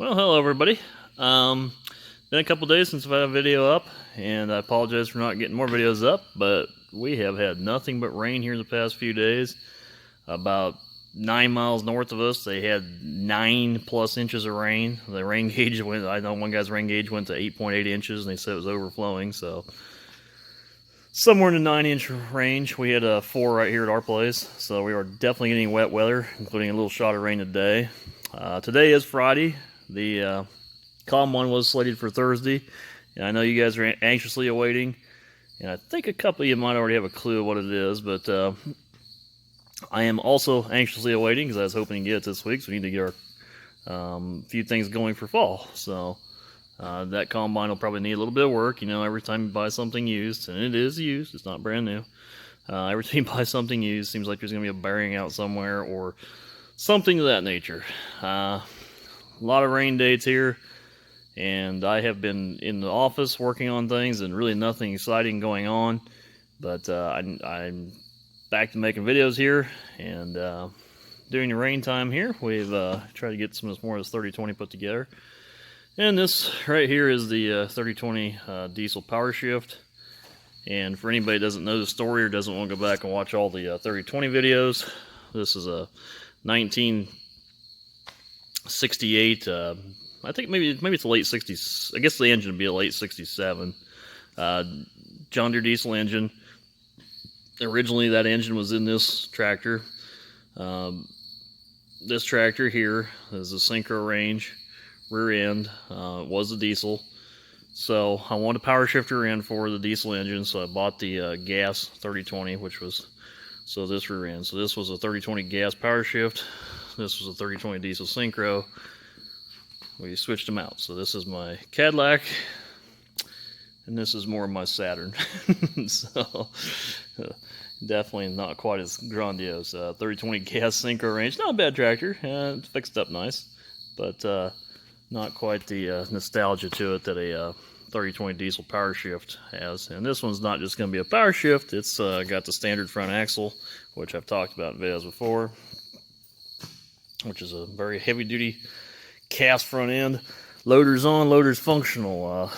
Well, hello everybody. Been a couple days since I've had a video up, and I apologize for not getting more videos up, but we have had nothing but rain here in the past few days. About 9 miles north of us, they had 9+ inches of rain. The rain gauge went, I know one guy's rain gauge went to 8.8 inches, and they said it was overflowing, so somewhere in the 9-inch range. We had a 4 right here at our place, so we are definitely getting wet weather, including a little shot of rain today. Today is Friday. The calm one was slated for Thursday, and I know you guys are anxiously awaiting, and I think a couple of you might already have a clue what it is, but I am also anxiously awaiting because I was hoping to get it this week, so we need to get our few things going for fall. So that combine will probably need a little bit of work. You know, every time you buy something used, and it is used, it's not brand new, every time you buy something used, seems like there's going to be a bearing out somewhere or something of that nature. A lot of rain dates here, and I have been in the office working on things and really nothing exciting going on, but I'm back to making videos here, and during the rain time here, we've tried to get some more of this 3020 put together. And this right here is the 3020 diesel power shift. And for anybody that doesn't know the story or doesn't want to go back and watch all the 3020 videos, this is a 1968, I think maybe it's a late 60s, I guess the engine would be a late 67, John Deere diesel engine. Originally that engine was in this tractor. This tractor here is a Synchro range rear end. It was a diesel, so I wanted a power shifter in for the diesel engine, so I bought the gas 3020, which was this rear end. So this was a 3020 gas power shift. This was a 3020 diesel Synchro. We switched them out. So this is my Cadillac, and this is more of my Saturn. So definitely not quite as grandiose. 3020 gas Synchro range, not a bad tractor. It's fixed up nice, but not quite the nostalgia to it that a 3020 diesel power shift has. And this one's not just going to be a power shift. It's got the standard front axle, which I've talked about in videos before, which is a very heavy-duty cast front end. Loaders on, loaders functional.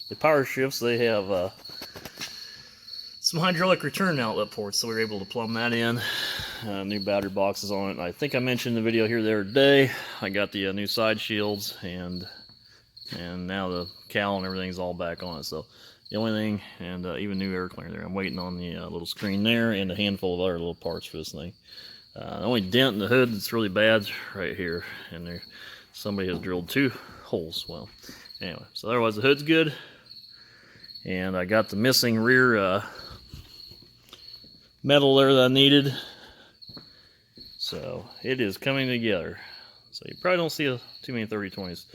The power shifts, they have some hydraulic return outlet ports, so we were able to plumb that in. New battery boxes on it. I think I mentioned in the video here the other day, I got the new side shields, and now the cowl and everything's all back on it. So the only thing, and even new air cleaner there, I'm waiting on the little screen there and a handful of other little parts for this thing. The only dent in the hood that's really bad is right here, and there somebody has drilled 2 holes. Well, anyway, so otherwise the hood's good, and I got the missing rear metal there that I needed, so it is coming together. So you probably don't see too many 3020s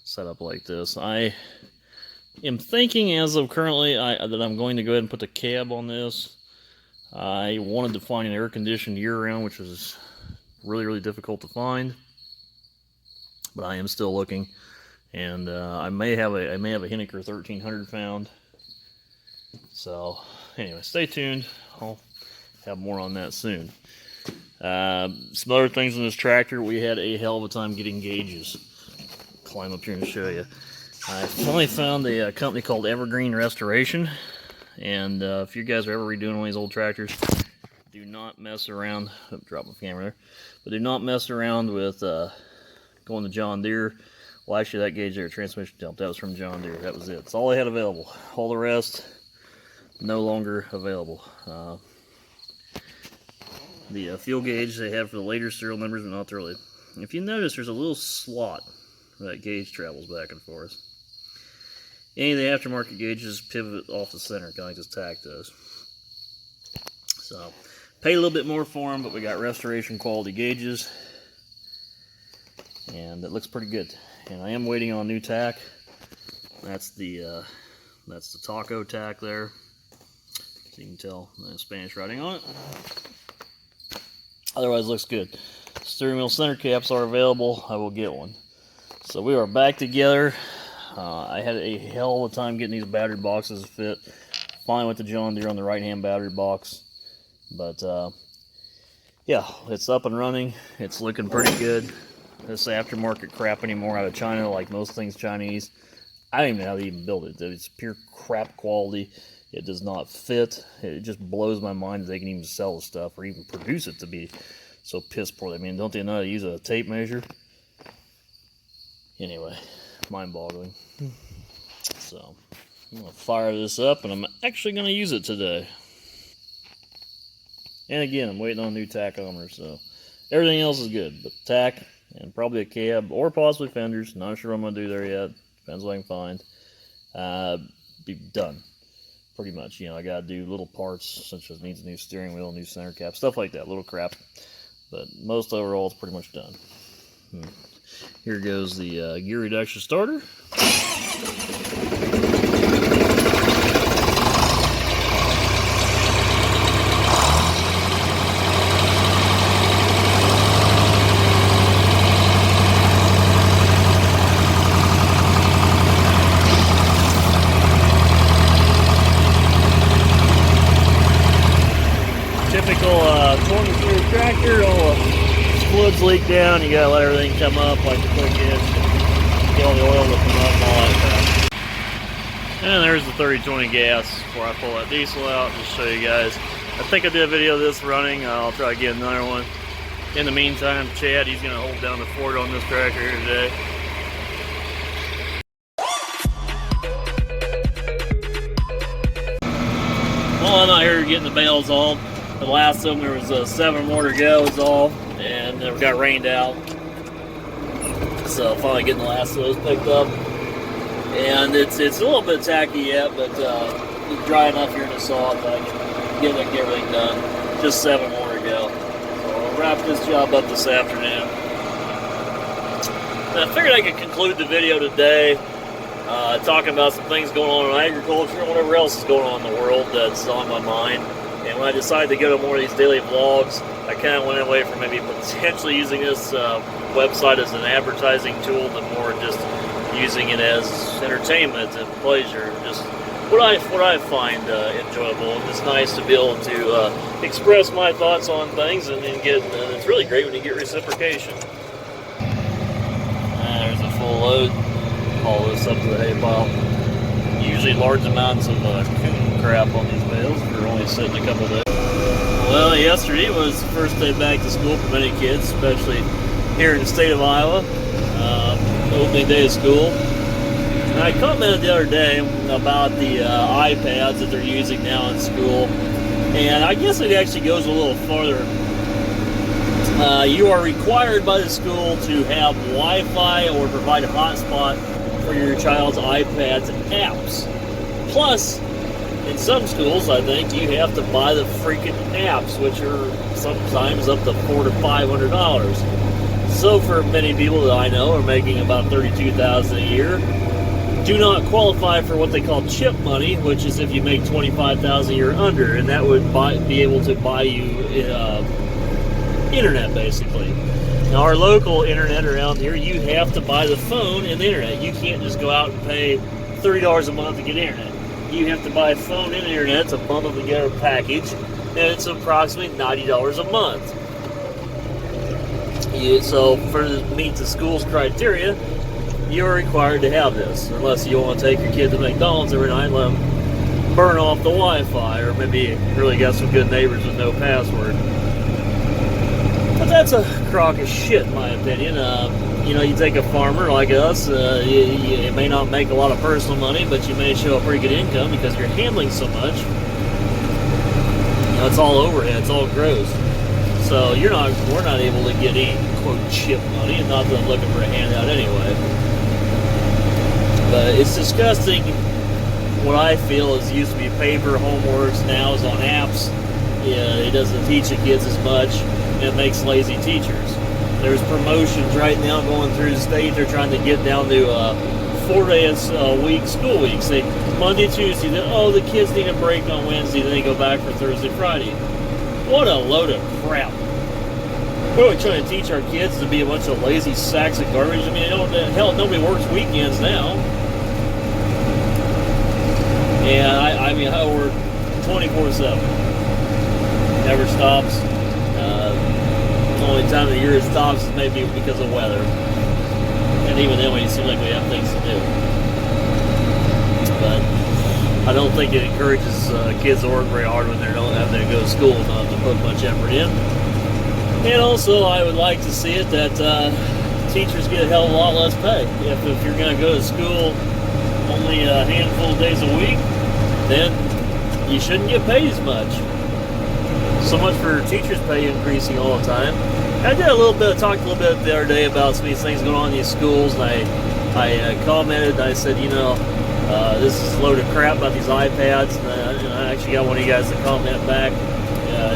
set up like this. I am thinking as of currently that I'm going to go ahead and put the cab on this. I wanted to find an air-conditioned year-round, which is really difficult to find, but I am still looking, and I may have a Henniker 1300 found. So anyway, stay tuned. I'll have more on that soon. Some other things in this tractor, we had a hell of a time getting gauges. Climb up here and show you. I finally found a company called Evergreen Restoration. And if you guys are ever redoing one of these old tractors, do not mess around. Oh, drop my camera there. But do not mess around with going to John Deere. Well, actually, that gauge there, transmission dump, that was from John Deere. That was it. That's all they had available. All the rest, no longer available. The fuel gauge they have for the later serial numbers, but not the early. If you notice, there's a little slot where that gauge travels back and forth. Any of the aftermarket gauges pivot off the center, kind of like this tack does. So, paid a little bit more for them, but we got restoration quality gauges, and it looks pretty good. And I am waiting on new tack. That's the taco tack there. So you can tell the Spanish writing on it. Otherwise, it looks good. Steering wheel center caps are available. I will get one. So we are back together. I had a hell of a time getting these battery boxes to fit. Finally went to John Deere on the right-hand battery box. But yeah, it's up and running. It's looking pretty good. this aftermarket crap anymore out of China, like most things Chinese. I don't even know how they even build it. It's pure crap quality. It does not fit. It just blows my mind that they can even sell the stuff or even produce it to be so piss poor. I mean, don't they know how to use a tape measure? Anyway, mind-boggling. So, I'm going to fire this up, and I'm actually going to use it today. And again, I'm waiting on a new tachometer, so everything else is good. But tack, and probably a cab, or possibly fenders. Not sure what I'm going to do there yet. Depends what I can find. Be done. Pretty much, you know, I gotta do little parts, such as needs a new steering wheel, new center cap, stuff like that, little crap. But most overall, it's pretty much done. Here goes the gear reduction starter. Typical 20-series tractor, all the fluids leak down, you gotta let everything come up like the quick is, get all the oil to come up and all that crap. And there's the 3020 gas before I pull that diesel out, just show you guys. I think I did a video of this running, I'll try to get another one. In the meantime, Chad, he's gonna hold down the fort on this tractor here today. Well, I'm out here getting the bales on. The last of them, there was 7 more to go is all, and it got rained out. So finally getting the last of those picked up. And it's a little bit tacky yet, but it's dry enough here in the saw that I can get everything done. Just 7 more to go. So I'll wrap this job up this afternoon. And I figured I could conclude the video today talking about some things going on in agriculture and whatever else is going on in the world that's on my mind. And when I decided to go to more of these daily vlogs, I kind of went away from maybe potentially using this website as an advertising tool to more just using it as entertainment and pleasure. Just what I find enjoyable. And it's nice to be able to express my thoughts on things and get. It's really great when you get reciprocation. There's a full load. Haul this up to the hay pile. Usually large amounts of coon crap on these bales for only sitting a couple days. Well, yesterday was the first day back to school for many kids, especially here in the state of Iowa. Opening day of school. And I commented the other day about the iPads that they're using now in school. And I guess it actually goes a little farther. You are required by the school to have Wi-Fi or provide a hotspot for your child's iPads and apps. Plus, in some schools, I think, you have to buy the freaking apps, which are sometimes up to $400 to $500. So for many people that I know are making about $32,000 a year, do not qualify for what they call chip money, which is if you make $25,000 a year under, and that would be able to buy you internet, basically. Now, our local internet around here, you have to buy the phone and the internet. You can't just go out and pay $30 a month to get internet. You have to buy a phone and internet. It's a bundled together package, and it's approximately $90 a month. So for to meet the school's criteria, you're required to have this, unless you want to take your kid to McDonald's every night and let them burn off the Wi-Fi, or maybe really got some good neighbors with no password. But that's a crock of shit, in my opinion. You know, you take a farmer like us, you may not make a lot of personal money, but you may show a pretty good income because you're handling so much. You know, it's all overhead, it's all gross. So we're not able to get any, quote, chip money, and not that I'm looking for a handout anyway. But it's disgusting. What I feel is used to be paper homeworks, now is on apps. Yeah, it doesn't teach the kids as much, and it makes lazy teachers. There's promotions right now going through the state. They're trying to get down to 4 days a week, school weeks. Say Monday, Tuesday, then, the kids need a break on Wednesday, then they go back for Thursday, Friday. What a load of crap. What are we trying to teach our kids to be a bunch of lazy sacks of garbage? I mean, hell, nobody works weekends now. And I work 24/7. Never stops. The only time of the year it stops is maybe because of weather. And even then, when it seems like we have things to do. But I don't think it encourages kids to work very hard when they don't have to go to school and not to put much effort in. And also, I would like to see it that teachers get a hell of a lot less pay. If you're going to go to school only a handful of days a week, then you shouldn't get paid as much. So much for teachers' pay increasing all the time. I talked a little bit the other day about some of these things going on in these schools, and I commented, I said, this is a load of crap about these iPads, and I actually got one of you guys to comment back,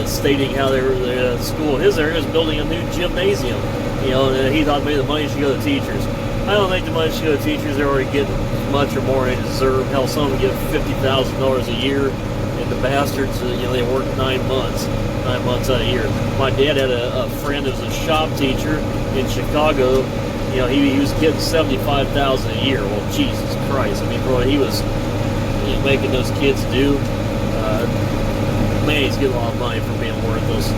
stating how the school in his area is building a new gymnasium, and he thought maybe the money should go to teachers. I don't think the money should go to teachers. They're already getting much or more than they deserve. Hell, some of them get $50,000 a year, and the bastards, they work 9 months out of the year. My dad had a friend who was a shop teacher in Chicago. He was getting $75,000 a year. Well, Jesus Christ! I mean, bro, he was making those kids do. Man, he's getting a lot of money for being worthless.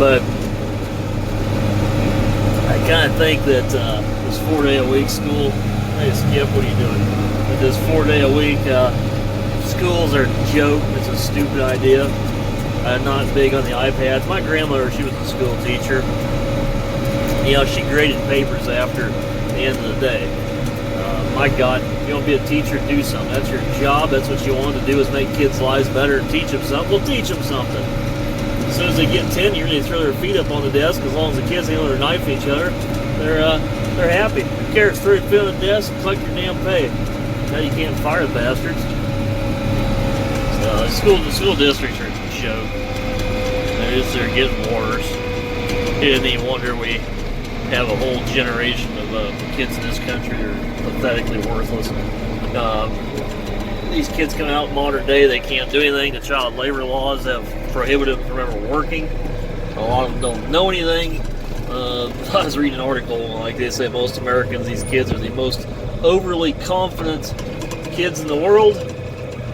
But I kind of think that this 4-day-a-week school. Hey, Skip, what are you doing? With this 4-day-a-week schools are a joke. It's a stupid idea. I'm not big on the iPads. My grandmother, she was a school teacher. She graded papers after the end of the day. My God, if you want to be a teacher, do something. That's your job. That's what you want to do, is make kids' lives better and teach them something. Well, teach them something. As soon as they get tenure, they throw their feet up on the desk. As long as the kids ain't knifing each other, they're happy. Who cares? Throw your feet on the desk and collect your damn pay. Now you can't fire the bastards. The school districts are a joke. They're getting worse. You didn't even wonder we have a whole generation of kids in this country that are pathetically worthless. These kids come out in modern day, they can't do anything. The child labor laws have prohibited them from ever working. A lot of them don't know anything. I was reading an article, like they say, most Americans, these kids are the most overly confident kids in the world.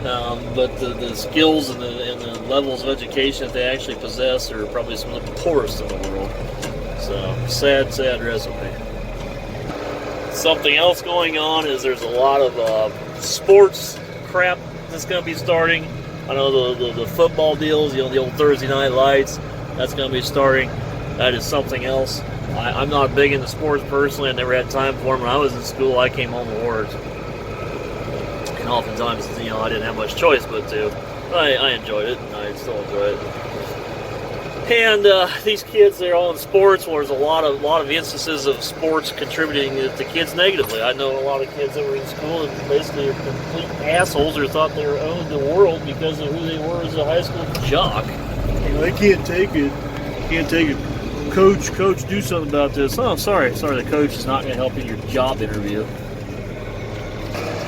But the skills and the levels of education that they actually possess are probably some of the poorest in the world. So, sad recipe. Something else going on is there's a lot of sports crap that's going to be starting. I know the football deals, the old Thursday night lights, that's going to be starting. That is something else. I'm not big into sports personally. I never had time for them. When I was in school, I came home to work. And oftentimes, I didn't have much choice but to. I enjoyed it, and I still enjoy it. And these kids, they're all in sports. Well, there's a lot of instances of sports contributing to kids negatively. I know a lot of kids that were in school and basically are complete assholes or thought they owned the world because of who they were as a high school jock. I can't take it. Coach, do something about this. Oh, sorry, the coach is not going to help you in your job interview.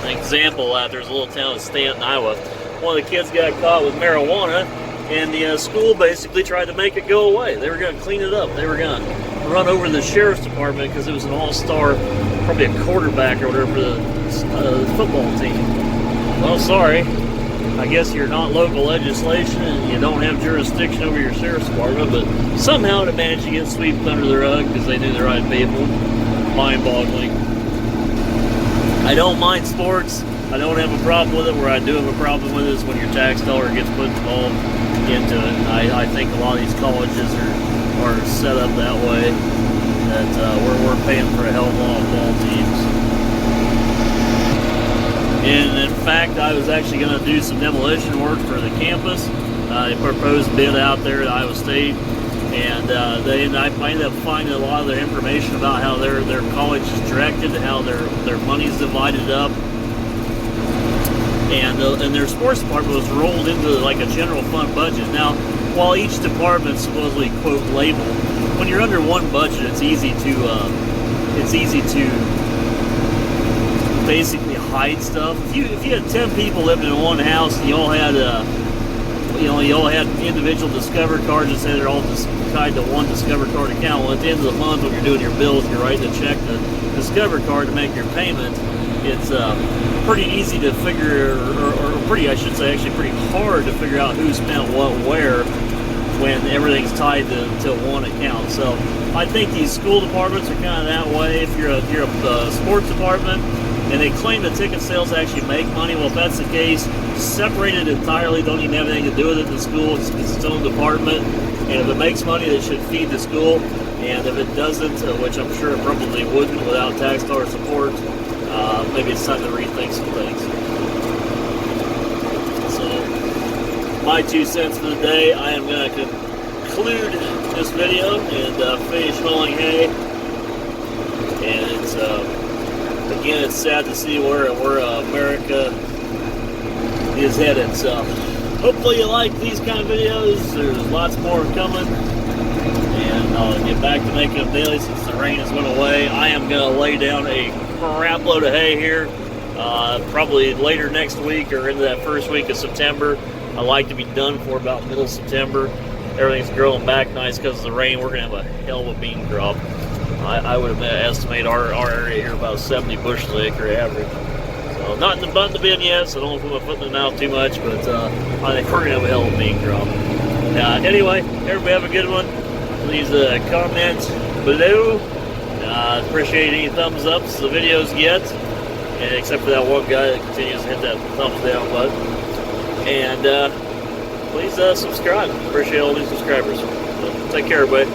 An example, there's a little town in Stanton, Iowa. One of the kids got caught with marijuana, and the school basically tried to make it go away. They were going to clean it up. They were going to run over the sheriff's department because it was an all-star, probably a quarterback or whatever for the football team. Well, sorry. I guess you're not local legislation and you don't have jurisdiction over your sheriff's department, but somehow they managed to get swept under the rug because they knew the right people. Mind-boggling. I don't mind sports. I don't have a problem with it. Where I do have a problem with it is when your tax dollar gets put involved into it. I think a lot of these colleges are set up that way that we're paying for a hell of a lot of ball teams. And in fact, I was actually going to do some demolition work for the campus. They proposed bid out there at Iowa State, and I ended up finding a lot of their information about how their college is directed, how their money's divided up, and their sports department was rolled into like a general fund budget. Now, while each department supposedly quote labeled, when you're under one budget, it's easy to basically hide stuff. If you had 10 people living in one house and you all had individual Discover cards that say they're all just tied to one Discover card account. Well, at the end of the month, when you're doing your bills, you're writing a check to Discover card to make your payment. It's pretty easy to figure, or pretty hard to figure out who spent what where when everything's tied to one account. So I think these school departments are kind of that way. If you're a sports department and they claim that ticket sales actually make money, well, if that's the case, separate it entirely. Don't even have anything to do with it. The school, it's its own department, and if it makes money, it should feed the school. And if it doesn't, which I'm sure it probably wouldn't without tax dollar support, maybe it's time to rethink some things. So, my 2 cents for the day. I am going to conclude this video and finish hauling hay. And it's again, it's sad to see where America is headed. So, hopefully you like these kind of videos. There's lots more coming. And I'll get back to making them daily since the rain has went away. I am going to lay down a crap load of hay here, probably later next week or into that first week of September. I like to be done for about middle September. Everything's growing back nice because of the rain. We're going to have a hell of a bean crop. I would estimate our area here about 70 bushels an acre average. So not in the bun to bin yet, so don't put my foot in the mouth too much, but I think we're going to have a hell of a bean crop. Anyway, everybody have a good one. Please comment below. Appreciate any thumbs ups the videos get, and except for that one guy that continues to hit that thumbs down button. And please subscribe. Appreciate all these subscribers. So, take care, everybody.